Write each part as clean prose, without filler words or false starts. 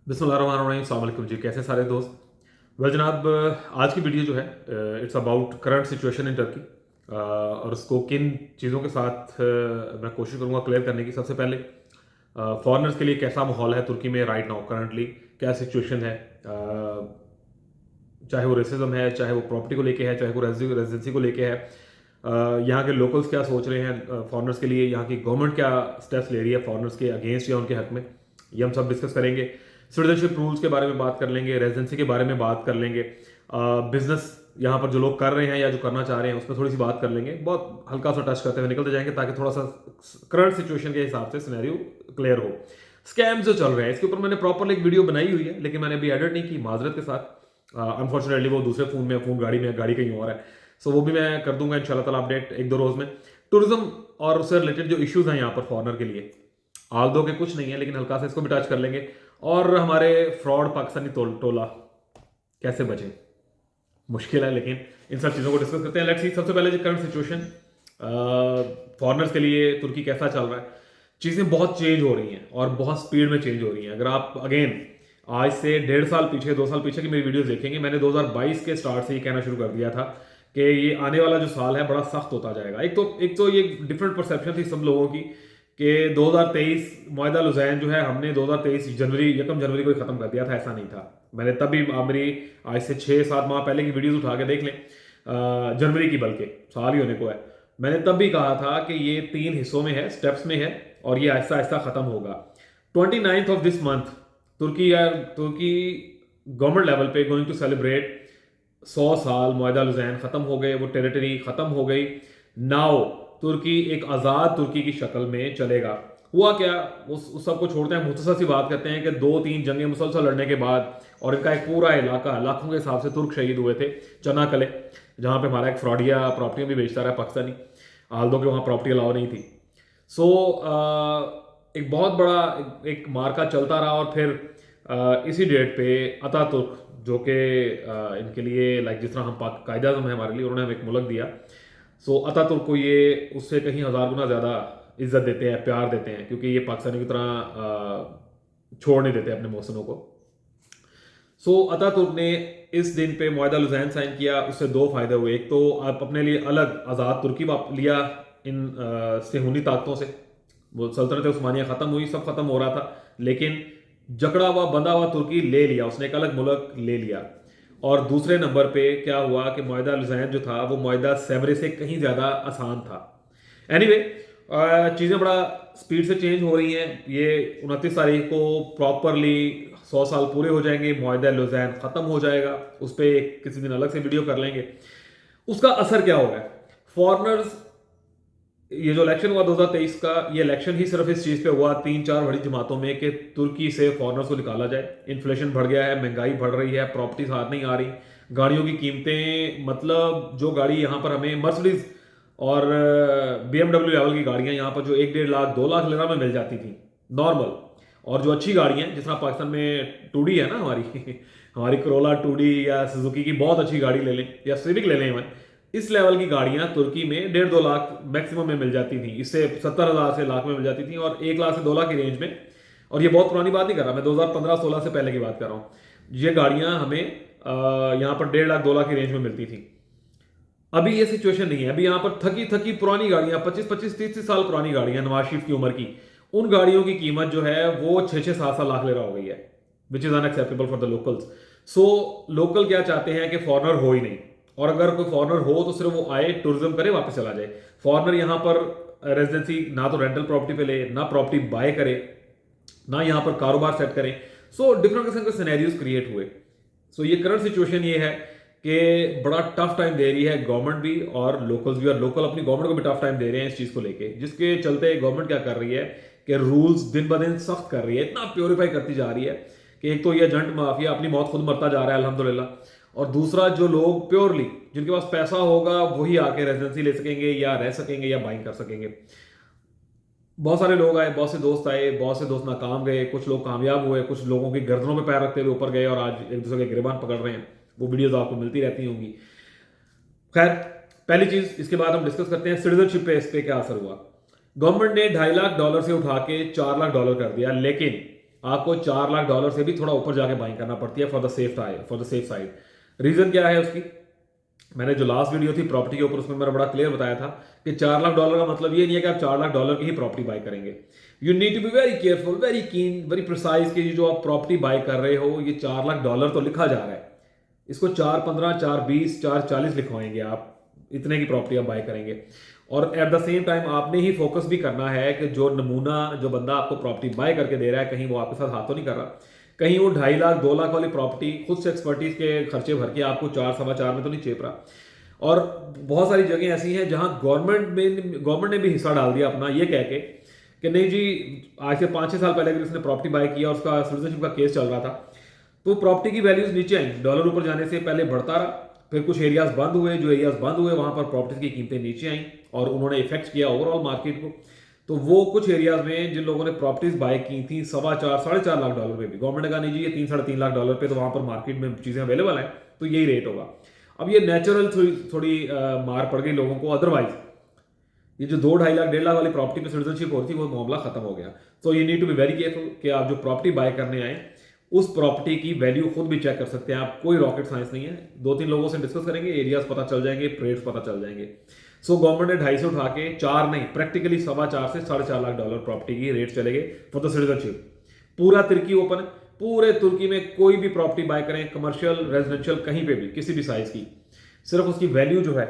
बिस्मिल्लाहिर्रहमानिर्रहीम, अस्सलाम वालेकुम जी। कैसे सारे दोस्त। वेल जनाब, आज की वीडियो जो है it's about current situation in Turkey और उसको किन चीज़ों के साथ मैं कोशिश करूँगा क्लियर करने की। सबसे पहले फॉरेनर्स के लिए कैसा माहौल है तुर्की में राइट नाउ, करंटली क्या सिचुएशन है, चाहे वो रेसिज्म है, चाहे वो प्रॉपर्टी को लेके है, चाहे वो रेजिडेंसी को लेके है, यहाँ के लोकल्स क्या सोच रहे हैं फॉरेनर्स के लिए, यहाँ की गवर्नमेंट क्या स्टेप्स ले रही है फॉरेनर्स के अगेंस्ट या उनके हक में, ये हम सब डिस्कस करेंगे। सिटीजनशिप रूल्स के बारे में बात कर लेंगे, रेजिडेंसी के बारे में बात कर लेंगे, बिजनेस यहाँ पर जो लोग कर रहे हैं या जो करना चाह रहे हैं उसमें थोड़ी सी बात कर लेंगे, बहुत हल्का सा टच करते हुए निकलते जाएंगे ताकि थोड़ा सा करंट सिचुएशन के हिसाब से सिनेरियो क्लियर हो। स्कैम्स जो चल रहे हैं इसके ऊपर मैंने प्रॉपर एक वीडियो बनाई हुई है, लेकिन मैंने अभी एडिट नहीं की माजरत के साथ। अनफॉर्चुनेटली वो दूसरे फोन में, फोन गाड़ी में, गाड़ी कहीं और है। सो वो भी मैं कर दूंगा इंशाल्लाह ताला अपडेट एक दो रोज में। टूरिज्म और उससे रिलेटेड जो इश्यूज हैं यहाँ पर फॉरनर के लिए, आल दो के कुछ नहीं है लेकिन हल्का सा इसको भी टच कर लेंगे। और हमारे फ्रॉड पाकिस्तानी टोला कैसे बचे, मुश्किल है लेकिन इन सब चीज़ों को डिस्कस करते हैं। लेट्स सी, सबसे पहले जो करंट सिचुएशन फॉरनर्स के लिए तुर्की कैसा चल रहा है। चीज़ें बहुत चेंज हो रही हैं और बहुत स्पीड में चेंज हो रही हैं। अगर आप अगेन आज से 1.5 साल पीछे, 2 साल पीछे की मेरी वीडियोस देखेंगे, मैंने 2022 के स्टार्ट से ही कहना शुरू कर दिया था कि ये आने वाला जो साल है बड़ा सख्त होता जाएगा। एक तो ये डिफरेंट परसेप्शन थी सब लोगों की कि 2023 मुआहदा लुज़ैन जो है हमने 2023 जनवरी 1 जनवरी को ही ख़त्म कर दिया था। ऐसा नहीं था। मैंने तभी मेरी आज से 6-7 माह पहले की वीडियोस उठा के देख लें, जनवरी की, बल्कि साल ही होने को है। मैंने तब भी कहा था कि ये 3 हिस्सों में है, स्टेप्स में है और ये आहिस्ता आहिस्ता ख़त्म होगा। 29th ऑफ दिस मंथ तुर्की गवर्नमेंट लेवल पे गोइंग टू सेलिब्रेट 100 साल मुआहदा लुज़ैन। ख़त्म हो गए, वो टेरिटरी ख़त्म हो गई। नाउ तुर्की एक आज़ाद तुर्की की शक्ल में चलेगा। हुआ क्या, उस सब को छोड़ते हैं, मुख्तसर सी बात करते हैं कि 2-3 जंगें मुसलसल लड़ने के बाद और इनका एक पूरा इलाका, लाखों के हिसाब से तुर्क शहीद हुए थे चनाकले, जहाँ पे हमारा एक फ्रॉडिया प्रॉपर्टियाँ भी बेचता रहा पाकिस्तानी, हाल दो कि वहाँ प्रॉपर्टी अलाउ नहीं थी। सो एक बहुत बड़ा एक मार्का चलता रहा और फिर इसी डेट पे अतातुर्क, जो कि इनके लिए लाइक जिस तरह हम कायदा आज़म है हमारे लिए, उन्होंने हमें एक मुल्क दिया। सो अतातुर्क को ये उससे कहीं 1000 गुना ज़्यादा इज्जत देते हैं, प्यार देते हैं, क्योंकि ये पाकिस्तानी की तरह छोड़ नहीं देते अपने मौसनों को। सो अतातुर्क ने इस दिन पे मुआहदा लुज़ैन साइन किया। उससे 2 फायदे हुए। एक तो आप अपने लिए अलग आज़ाद तुर्की लिया इन सेहूनी ताकतों से। वो सल्तनत उस्मानिया ख़त्म हुई, सब ख़त्म हो रहा था, लेकिन जकड़ा हुआ बंधा हुआ तुर्की ले लिया उसने, एक अलग मुल्क ले लिया। और दूसरे नंबर पे क्या हुआ कि मुआहदा लुज़ैन जो था वो मुआहदा सेवरे से कहीं ज़्यादा आसान था। एनीवे, चीज़ें बड़ा स्पीड से चेंज हो रही हैं। ये 29 तारीख को प्रॉपरली 100 साल पूरे हो जाएंगे, मुआहदा लुज़ैन ख़त्म हो जाएगा। उस पर किसी दिन अलग से वीडियो कर लेंगे। उसका असर क्या होगा फॉरनर्स। ये जो इलेक्शन हुआ 2023 का, ये इलेक्शन ही सिर्फ इस चीज़ पे हुआ 3-4 बड़ी जमातों में कि तुर्की से फॉरनर्स को निकाला जाए। इन्फ्लेशन बढ़ गया है, महंगाई बढ़ रही है, प्रॉपर्टीज हाथ नहीं आ रही, गाड़ियों की कीमतें, मतलब जो गाड़ी यहाँ पर हमें मर्सिडीज और BMW लेवल की गाड़ियाँ यहाँ पर जो 1-1.5 लाख 2 लाख लिरा में मिल जाती थी नॉर्मल, और जो अच्छी गाड़ियाँ जिस तरह पाकिस्तान में 2D है ना हमारी हमारी करोला 2D या सुजुकी की बहुत अच्छी गाड़ी ले लें या सिविक ले लें, इस लेवल की गाड़ियां तुर्की में 1.5-2 लाख मैक्सिमम में मिल जाती थी। इससे 70,000 से लाख में मिल जाती थी, और 1 लाख से 2 लाख की रेंज में। और ये बहुत पुरानी बात नहीं कर रहा मैं, 2015-16 से पहले की बात कर रहा हूँ। ये गाड़ियां हमें यहाँ पर 1.5 लाख 2 लाख की रेंज में मिलती थी। अभी ये सिचुएशन नहीं है। अभी यहाँ पर थकी थकी पुरानी गाड़ियां, 25-25 30 साल पुरानी गाड़ियां, नवाज शरीफ की उम्र की, उन गाड़ियों की कीमत जो है वो 6-7 लाख लेरा हो गई है, which is unacceptable for the locals. So local क्या चाहते हैं कि फॉरनर हो ही नहीं, और अगर कोई फॉरनर हो तो सिर्फ वो आए, टूरिज्म करे, वापस चला जाए। फॉरनर यहाँ पर रेजिडेंसी ना तो रेंटल प्रॉपर्टी पे ले, ना प्रॉपर्टी बाय करे, ना यहाँ पर कारोबार सेट करें। सो डिफरेंट किस्म के सिनेरियोज क्रिएट हुए। सो ये करंट सिचुएशन ये है कि बड़ा टफ टाइम दे रही है गवर्नमेंट भी और लोकल्स भी, और लोकल अपनी गवर्नमेंट को भी टफ टाइम दे रहे हैं इस चीज़ को लेके, जिसके चलते गवर्नमेंट क्या कर रही है कि रूल्स दिन ब दिन सख्त कर रही है, इतना प्योरीफाई करती जा रही है कि एक तो ये एजेंट माफिया अपनी मौत खुद मरता जा रहा है अल्हम्दुलिल्लाह, और दूसरा जो लोग प्योरली जिनके पास पैसा होगा वही आके रेजिडेंसी ले सकेंगे या रह सकेंगे या बाइंग कर सकेंगे। बहुत सारे लोग आए, बहुत से दोस्त आए, बहुत से दोस्त नाकाम गए, कुछ लोग कामयाब हुए, कुछ लोगों की गर्दनों पे पैर रखते हुए ऊपर गए और आज एक दूसरे के गिरबान पकड़ रहे हैं। वो वीडियोस आपको मिलती रहती होंगी। खैर, पहली चीज इसके बाद हम डिस्कस करते हैं सिटीजनशिप पे, इस पे क्या असर हुआ। गवर्नमेंट ने $2.5 लाख से उठा के $4 लाख कर दिया, लेकिन आपको $4 लाख से भी थोड़ा ऊपर जाके बाइंग करना पड़ती है for the safe side. Reason क्या है उसकी, मैंने जो लास्ट वीडियो थी प्रॉपर्टी के ऊपर उसमें मैंने बड़ा क्लियर बताया था कि $4 लाख का मतलब ये नहीं है कि आप $4 लाख की ही प्रॉपर्टी बाय करेंगे। You need to be very careful, very keen, very precise कि जो आप प्रॉपर्टी बाय कर रहे हो ये $4 लाख तो लिखा जा रहा है, इसको 415, 420, 440 लिखवाएंगे आप, इतने की प्रॉपर्टी आप बाय करेंगे। और एट द सेम टाइम आपने ही फोकस भी करना है कि जो नमूना जो बंदा आपको प्रॉपर्टी बाय करके दे रहा है कहीं वो आपके साथ हाथ तो नहीं कर रहा, कहीं वो 2.5 लाख 2 लाख वाली प्रॉपर्टी खुद से एक्सपर्टीज के खर्चे भर के आपको 4, 4.25 में तो नहीं चेप रहा। और बहुत सारी जगह ऐसी हैं जहां गवर्नमेंट ने भी हिस्सा डाल दिया अपना, ये कह के कि नहीं जी आज से 5-6 साल पहले अगर उसने प्रॉपर्टी बाय किया, उसका सिटीजनशिप का केस चल रहा था, तो प्रॉपर्टी की वैल्यूज नीचे आई, डॉलर ऊपर जाने से पहले बढ़ता रहा, फिर कुछ एरियाज बंद हुए, जो एरियाज बंद हुए वहां पर प्रॉपर्टी की कीमतें नीचे आई और उन्होंने इफेक्ट किया ओवरऑल मार्केट को। तो वो कुछ एरियाज में जिन लोगों ने प्रॉपर्टीज बाय की थी $4.25 $4.5 लाख पे भी, गवर्नमेंट ने कहा नहीं जी ये $3-3.5 लाख पे तो वहां पर मार्केट में चीजें अवेलेबल है तो यही रेट होगा। अब ये नेचुरल थोड़ी मार पड़ गई लोगों को, अदरवाइज ये जो 2-2.5 लाख 1.5 लाख वाली प्रॉपर्टी पे सिटीजनशिप हो रही थी वो मामला खत्म हो गया। So you need to be very careful कि आप जो प्रॉपर्टी बाय करने आए उस प्रॉपर्टी की वैल्यू खुद भी चेक कर सकते हैं आप, कोई रॉकेट साइंस नहीं है। 2-3 लोगों से डिस्कस करेंगे, एरियाज पता चल जाएंगे, रेट्स पता चल जाएंगे। सो गवर्नमेंट ने 250 उठा के 4 नहीं, प्रैक्टिकली $4.25 से $4.5 लाख प्रॉपर्टी की रेट चलेंगे फॉर द सिटीजनशिप। पूरा तुर्की ओपन है, पूरे तुर्की में कोई भी प्रॉपर्टी बाय करें, कमर्शियल रेजिडेंशियल कहीं पे भी किसी भी साइज की, सिर्फ उसकी वैल्यू जो है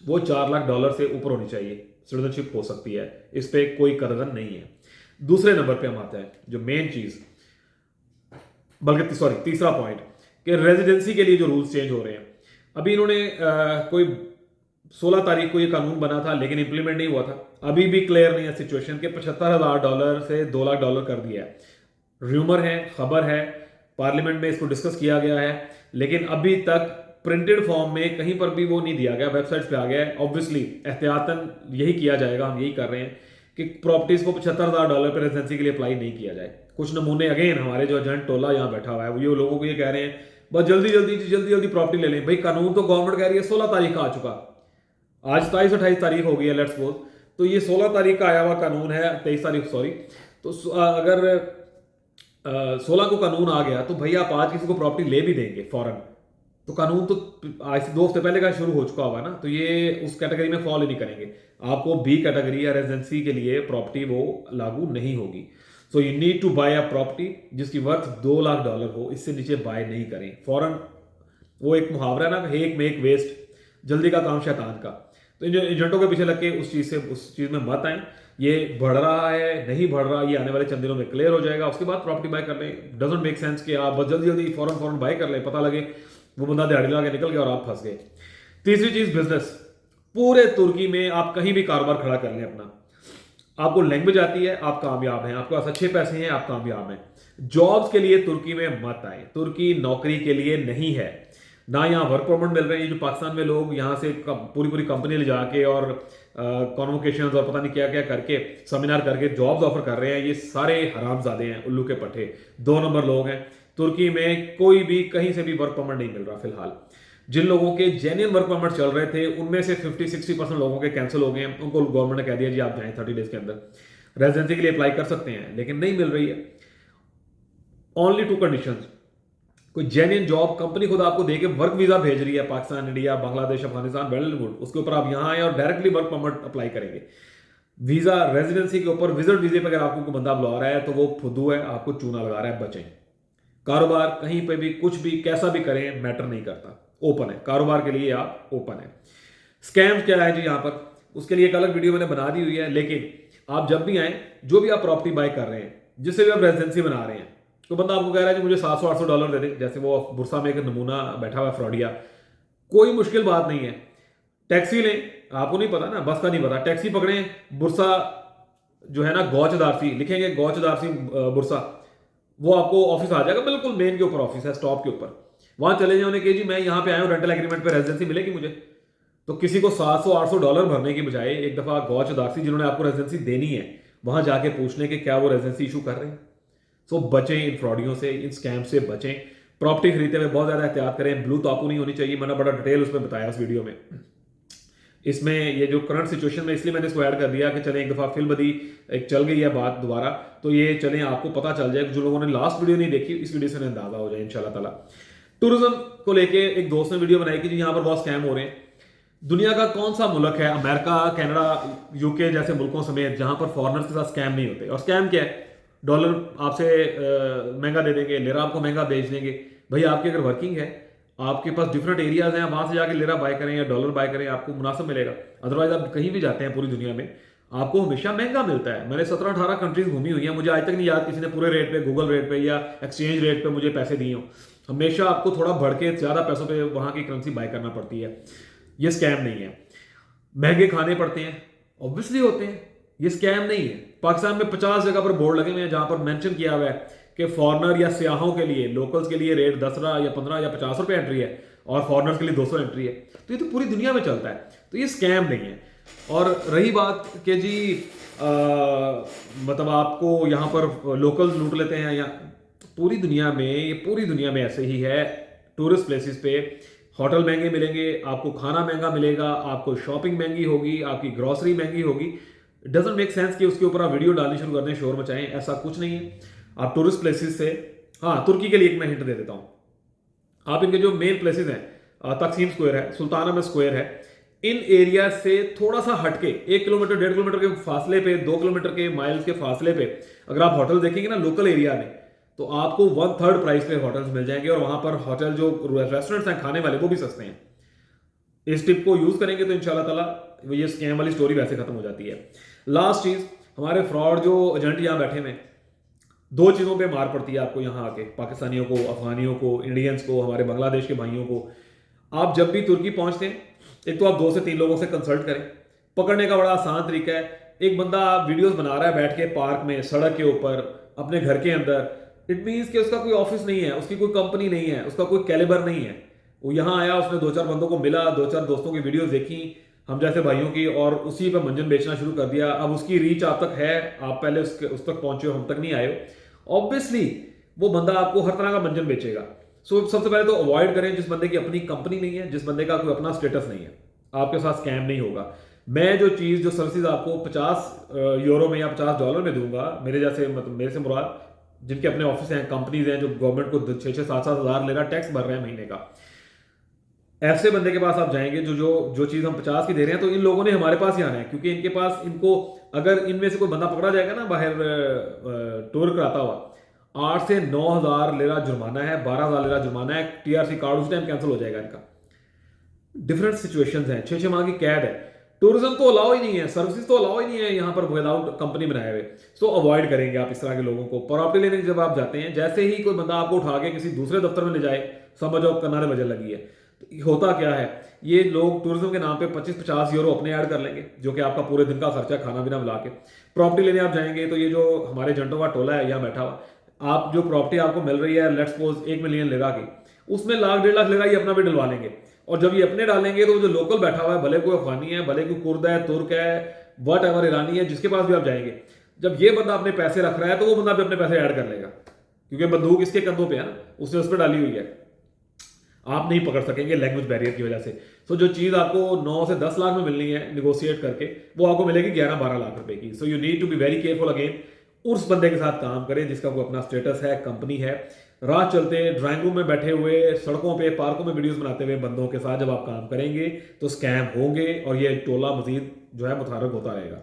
वो $4 लाख से ऊपर होनी चाहिए, सिटीजनशिप हो सकती है, इस पे कोई कदर नहीं है। दूसरे नंबर पे हम आते हैं जो मेन चीज, बल्कि सॉरी तीसरा पॉइंट, कि रेजिडेंसी के लिए जो रूल्स चेंज हो रहे हैं। अभी इन्होंने कोई 16 तारीख को ये कानून बना था लेकिन इंप्लीमेंट नहीं हुआ था, अभी भी क्लियर नहीं है सिचुएशन के $75,000 से $2 लाख कर दिया है। र्यूमर है, खबर है, पार्लियामेंट में इसको डिस्कस किया गया है, लेकिन अभी तक प्रिंटेड फॉर्म में कहीं पर भी वो नहीं दिया गया, वेबसाइट्स पे आ गया है। ऑब्वियसली एहतियातन यही किया जाएगा, हम यही कर रहे हैं कि प्रॉपर्टीज को $75,000 पर रेजिडेंसी के लिए अप्लाई नहीं किया जाए। कुछ नमूने अगेन हमारे जो एजेंट टोला यहाँ बैठा हुआ है वो ये लोगों को ये कह रहे हैं बस जल्दी प्रॉपर्टी ले लें। भाई कानून तो गवर्नमेंट कह रही है 16 तारीख का आ चुका, आज 27-28 तारीख हो गई है लेट्स सपोज, तो ये 16 तारीख का आया हुआ कानून है, 23 तारीख सॉरी, तो अगर 16 को कानून आ गया तो भाई आप आज किसी को प्रॉपर्टी ले भी देंगे फौरन, तो कानून तो आज से 2 हफ्ते पहले का शुरू हो चुका होगा ना, तो ये उस कैटेगरी में फॉल ही नहीं करेंगे। आपको बी कैटेगरी या रेजिडेंसी के लिए प्रॉपर्टी वो लागू नहीं होगी। So you need to buy a property जिसकी वर्थ $2 लाख हो, इससे नीचे बाय नहीं करें फौरन। वो एक मुहावरा ना, हेक मेक वेस्ट, जल्दी का काम शैतान का। तो इन एजेंटों के पीछे लग के उस चीज में मत आए। ये बढ़ रहा है नहीं बढ़ रहा, ये आने वाले चंद दिनों में क्लियर हो जाएगा, उसके बाद प्रॉपर्टी बाय कर लें। डजंट मेक सेंस कि आप बस जल्दी फौरन बाय कर लें, पता लगे वो बंदा दिहाड़ी लगा के निकल गया और आप फंस गए। तीसरी चीज बिजनेस, पूरे तुर्की में आप कहीं भी कारोबार खड़ा कर लें अपना, आपको लैंग्वेज आती है आप कामयाब हैं, आपके पास अच्छे पैसे हैं आप कामयाब हैं। जॉब्स के लिए तुर्की में मत आए, तुर्की नौकरी के लिए नहीं है, ना यहाँ वर्क परमिट मिल रहे हैं। जो पाकिस्तान में लोग यहाँ से पूरी कंपनी ले जाके और कॉन्वोकेशंस और पता नहीं क्या क्या करके सेमिनार करके जॉब्स ऑफर कर रहे हैं, ये सारे हरामजादे हैं, उल्लू के पट्टे, 2 नंबर लोग हैं। तुर्की में कोई भी कहीं से भी वर्क परमिट नहीं मिल रहा फिलहाल। जिन लोगों के जेन्युइन वर्क परमिट चल रहे थे उनमें से 50-60% लोगों के कैंसिल हो गए हैं, उनको गवर्नमेंट ने कह दिया जी आप जाएं 30 डेज के अंदर रेजिडेंसी के लिए अप्लाई कर सकते हैं, लेकिन नहीं मिल रही है। ओनली 2 कंडीशंस, कोई जेन्युइन जॉब कंपनी खुद आपको देके वर्क वीजा भेज रही है, Pakistan, India, Bangladesh, Afghanistan, well and good, उसके ऊपर आप यहाँ आए और डायरेक्टली वर्क परमिट अप्लाई करेंगे। वीजा रेजिडेंसी के ऊपर विजिट वीजे पर अगर आपको बंदा बुला रहा है तो वो फुद्दू है, आपको चूना लगा रहा है, बचें। कारोबार कहीं पे भी कुछ भी कैसा भी करें मैटर नहीं करता, ओपन है कारोबार के लिए, आप ओपन है। स्कैम क्या है जी यहाँ पर, उसके लिए एक अलग वीडियो मैंने बना दी हुई है, लेकिन आप जब भी आए, जो भी आप प्रॉपर्टी बाय कर रहे हैं, जिससे भी आप रेजिडेंसी बना रहे हैं, तो बंदा आपको कह रहा है कि मुझे $700-800 दे दे, जैसे वो बुरसा में एक नमूना बैठा हुआ फ्रॉडिया, कोई मुश्किल बात नहीं है। टैक्सी लें, आपको नहीं पता ना, बस का नहीं पता, टैक्सी पकड़ें, बुरसा जो है ना गौचदारसी लिखेंगे, गौचदारसी बुरसा, वो आपको ऑफिस आ जाएगा, बिल्कुल मेन के ऊपर ऑफिस है, स्टॉप के ऊपर, वहां चले जाए, उन्हें कहिए जी मैं यहाँ पे आया हूँ रेंटल एग्रीमेंट पे रेजिडेंसी मिलेगी मुझे। तो किसी को $700-800 भरने की बजाय एक दफा गौचदारसी जिन्होंने आपको रेजिडेंसी देनी है वहां जाके पूछने के क्या वो रेजिडेंसी इशू कर रहे हैं। सो बचें इन फ्रॉडियों से, इन स्कैम से बचें। प्रॉपर्टी खरीदते हुए बहुत ज्यादा एहतियात करें, ब्लू ताकू नहीं होनी चाहिए, मैंने बड़ा डिटेल उसमें बताया उस वीडियो में। इसमें ये जो करंट सिचुएशन में, इसलिए मैंने इसको ऐड कर दिया कि चलें एक दफ़ा फिल्म बदी एक चल गई है बात दोबारा, तो ये चलें आपको पता चल जाए, जो लोगों ने लास्ट वीडियो नहीं देखी इस वीडियो से अंदाजा हो जाए इंशाल्लाह ताला। टूरिज्म को लेके एक दोस्त ने वीडियो बनाई कि जी यहाँ पर बहुत स्कैम हो रहे हैं। दुनिया का कौन सा मुल्क है, अमेरिका, कनाडा, यूके जैसे मुल्कों समेत, जहां पर फॉरेनर्स के साथ स्कैम नहीं होते? और स्कैम क्या है? डॉलर आपसे महंगा दे देंगे, लिरा आपको महंगा बेच देंगे। भाई आपकी अगर वर्किंग है, आपके पास डिफरेंट एरियाज हैं, वहां से जाके लिरा बाय करें या डॉलर बाय करें, आपको मुनासिब मिलेगा। अदरवाइज आप कहीं भी जाते हैं पूरी दुनिया में, आपको हमेशा महंगा मिलता है। मैंने 17-18 कंट्रीज घूमी हुई है, मुझे आज तक नहीं याद किसी ने पूरे रेट पे, गूगल रेट पे या एक्सचेंज रेट पे मुझे पैसे दिए हों। हमेशा आपको थोड़ा बढ़ के ज्यादा पैसों पे वहां की करेंसी बाय करना पड़ती है। ये स्कैम नहीं है। महंगे खाने पड़ते हैं, ऑब्वियसली होते हैं, ये स्कैम नहीं है। पाकिस्तान में 50 जगह पर बोर्ड लगे हुए हैं जहां पर मेंशन किया हुआ है कि फॉरेनर या सियाहों के लिए, लोकल्स के लिए रेट 10 या 15 या 50 रुपए एंट्री है और फॉरेनर्स के लिए 200 एंट्री है। तो ये तो पूरी दुनिया में चलता है, तो ये स्कैम नहीं है। और रही बात कि जी मतलब आपको यहाँ पर लोकल्स लूट लेते हैं, या पूरी दुनिया में, ये पूरी दुनिया में ऐसे ही है। टूरिस्ट प्लेसेस पे होटल महंगे मिलेंगे, आपको खाना महंगा मिलेगा, आपको शॉपिंग महंगी होगी, आपकी ग्रॉसरी महंगी होगी। डजंट मेक सेंस कि उसके ऊपर आप वीडियो डालनी शुरू कर दें, शोर मचाएं, ऐसा कुछ नहीं है। आप टूरिस्ट प्लेसेस से, हाँ तुर्की के लिए एक मैं हिंट दे देता हूं। आप इनके जो मेन प्लेसेस हैं, तकसीम स्क्वायर है, सुल्ताना में स्क्वायर है, इन एरिया से थोड़ा सा हटके 1 किलोमीटर 1.5 किलोमीटर के फासले पे, 2 किलोमीटर के माइल्स के फासले पे अगर आप होटल देखेंगे ना लोकल एरिया में, तो आपको 1/3 प्राइस पे होटल्स मिल जाएंगे। और वहां पर होटल जो रेस्टोरेंट्स हैं खाने वाले, वो भी सस्ते हैं। इस टिप को यूज करेंगे तो इंशाल्लाह ताला ये स्कैम वाली स्टोरी वैसे खत्म हो जाती है। लास्ट चीज, हमारे फ्रॉड जो एजेंट यहाँ बैठे हुए, 2 चीजों पे मार पड़ती है आपको यहाँ आके, पाकिस्तानियों को, अफगानियों को, इंडियंस को, हमारे बांग्लादेश के भाइयों को। आप जब भी तुर्की पहुंचते हैं, एक तो आप 2 से 3 लोगों से कंसल्ट करें। पकड़ने का बड़ा आसान तरीका है, एक बंदा वीडियोस बना रहा है बैठ के पार्क में, सड़क के ऊपर, अपने घर के अंदर, इट मीन्स कि उसका कोई ऑफिस नहीं है, उसकी कोई कंपनी नहीं है, उसका कोई कैलिबर नहीं है। वो यहाँ आया, उसने 2-4 बंदों को मिला, 2-4 दोस्तों की वीडियोस देखी हम जैसे भाइयों की, और उसी पर मंजन बेचना शुरू कर दिया। अब उसकी रीच आप तक है, आप पहले उस तक पहुंचे हो, हम तक नहीं आए हो, ऑब्वियसली वो बंदा आपको हर तरह का मंजन बेचेगा। सो सबसे पहले तो अवॉइड करें जिस बंदे की अपनी कंपनी नहीं है, जिस बंदे का कोई अपना स्टेटस नहीं है, आपके साथ स्कैम नहीं होगा। मैं जो चीज़, जो सर्विसेज आपको 50 यूरो में या $50 में दूंगा, मेरे जैसे, मतलब मेरे से मुराद जिनके अपने ऑफिस हैं, कंपनीज हैं, जो गवर्नमेंट को 6-6, 7-7 हज़ार ले रहा, टैक्स भर रहे हैं महीने का, ऐसे बंदे के पास आप जाएंगे जो चीज़ हम 50 की दे रहे हैं, तो इन लोगों ने हमारे पास ही आना है, क्योंकि इनके पास, इनको अगर इनमें से कोई बंदा पकड़ा जाएगा ना बाहर टूर कराता हुआ, 8 से 9 हज़ार लेरा जुर्माना है, 12 हज़ार लेरा जुर्माना है, टीआरसी कार्ड उस टाइम कैंसिल हो जाएगा इनका। डिफरेंट सिचुएशंस हैं, 6-6 माह की कैद है। टूरिज्म तो अलाउ ही नहीं है, सर्विसेज तो अलाउ ही नहीं है यहाँ पर विदाउट कंपनी बनाए हुए। सो अवॉइड करेंगे आप इस तरह के लोगों को। प्रॉपर्टी लेने जब आप जाते हैं, जैसे ही कोई बंदा आपको उठा के किसी दूसरे दफ्तर में ले जाए, समझ आओ कनारे बजने लगी है। तो होता क्या है, ये लोग टूरिज्म के नाम पे 25-50 यूरो अपने ऐड कर लेंगे, जो कि आपका पूरे दिन का खर्चा खाना पीना मिला के। प्रॉपर्टी लेने आप जाएंगे तो ये जो हमारे एजेंटों का टोला है यहाँ बैठा हुआ, आप जो प्रॉपर्टी आपको मिल रही है, लेट्स सपोज 1 मिलियन लेरा की, उसमें लाख 1.5 लाख लेरा ये अपना भी डलवा लेंगे। और जब ये अपने डालेंगे तो जो लोकल बैठा हुआ है, भले कोई अफगानी है, भले कोई कुर्द है, तुर्क है, वट एवर, ईरानी है, जिसके पास भी आप जाएंगे, जब ये बंदा अपने पैसे रख रहा है तो वो बंदा भी अपने पैसे ऐड कर लेगा, क्योंकि बंदूक इसके कंधों पे है ना, उसने उस पर डाली हुई है। आप नहीं पकड़ सकेंगे लैंग्वेज बैरियर की वजह से। सो जो चीज़ आपको 9 से 10 लाख में मिलनी है निगोशिएट करके, वो आपको मिलेगी 11-12 लाख रुपए की। So you need to be very careful again. उस बंदे के साथ काम करें जिसका कोई अपना स्टेटस है, कंपनी है। राह चलते ड्राइंग रूम में बैठे हुए, सड़कों पे, पार्कों में वीडियोस बनाते हुए बंदों के साथ जब आप काम करेंगे तो स्कैम होंगे, और ये टोला मजीद जो है मुतारक होता रहेगा।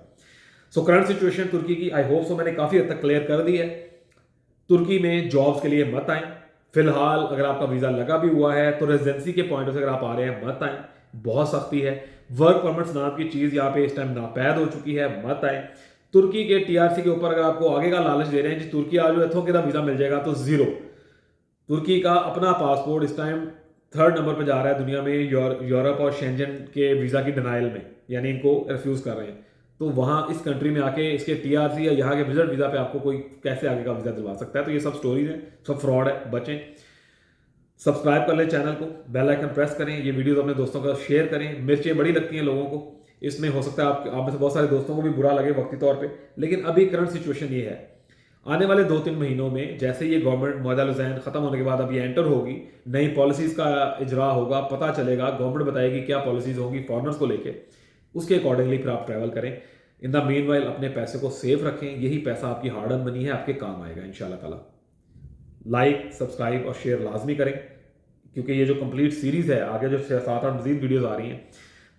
सो करंट सिचुएशन तुर्की की, आई होप सो मैंने काफ़ी हद तक क्लियर कर दी है। तुर्की में जॉब्स के लिए मत आएं। फिलहाल अगर आपका वीज़ा लगा भी हुआ है तो रेजिडेंसी के पॉइंट से अगर आप आ रहे हैं मत आएं, बहुत सख्ती है। वर्क परमिट्स नाम की चीज़ यहाँ पे इस टाइम नापैद हो चुकी है, मत आएं। तुर्की के टीआरसी के ऊपर अगर आपको आगे का लालच दे रहे हैं जी तुर्की आ जाओ, इथों के वीज़ा मिल जाएगा, तो जीरो। तुर्की का अपना पासपोर्ट इस टाइम 3rd नंबर पर जा रहा है दुनिया में, यूरोप और शेंजन के वीज़ा की डिनाइल में, यानी इनको रिफ्यूज़ कर रहे हैं। तो वहाँ इस कंट्री में आके इसके टीआरसी या यहाँ के विजिट वीज़ा पे आपको कोई कैसे आगे का वीज़ा दिलवा सकता है? तो ये सब स्टोरीज हैं, सब फ्रॉड है, बचें। सब्सक्राइब कर लें चैनल को, बेल आइकन प्रेस करें, ये वीडियोस अपने दोस्तों का शेयर करें। मिर्चें बड़ी लगती हैं लोगों को, इसमें हो सकता है आप में से बहुत सारे दोस्तों को भी बुरा लगे वक्ती तौर पे, लेकिन अभी करंट सिचुएशन ये है, आने वाले 2-3 महीनों में जैसे ये गवर्नमेंट मुअद्दल हुसैन खत्म होने के बाद अब ये एंटर होगी, नई पॉलिसीज़ का इजरा होगा, पता चलेगा, गवर्नमेंट बताएगी क्या पॉलिसीज़ होंगी फॉरनर्स को लेके, उसके अकॉर्डिंगली फिर आप ट्रैवल करें। इन द मीन वाइल अपने पैसे को सेफ रखें, यही पैसा आपकी हार्ड अर्न मनी है, आपके काम आएगा इंशाल्लाह ताला। लाइक, सब्सक्राइब और शेयर लाजमी करें, क्योंकि ये जो कंप्लीट सीरीज़ है, आगे जो 7-8 मजीद वीडियोज़ आ रही हैं,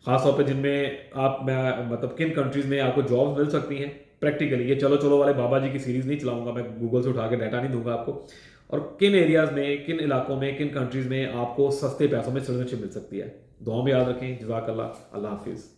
ख़ासतौर पे जिनमें आप मतलब किन कंट्रीज़ में आपको जॉब्स मिल सकती हैं प्रैक्टिकली। ये चलो चलो वाले बाबा जी की सीरीज़ नहीं चलाऊंगा मैं, गूगल से उठा के डाटा नहीं दूंगा आपको। और किन एरियाज़ में, किन इलाकों में, किन कंट्रीज़ में आपको सस्ते पैसों में सिटीजनशिप मिल सकती है। दुआ में याद रखें। जज़ाकल्लाह। अल्लाह हाफिज़।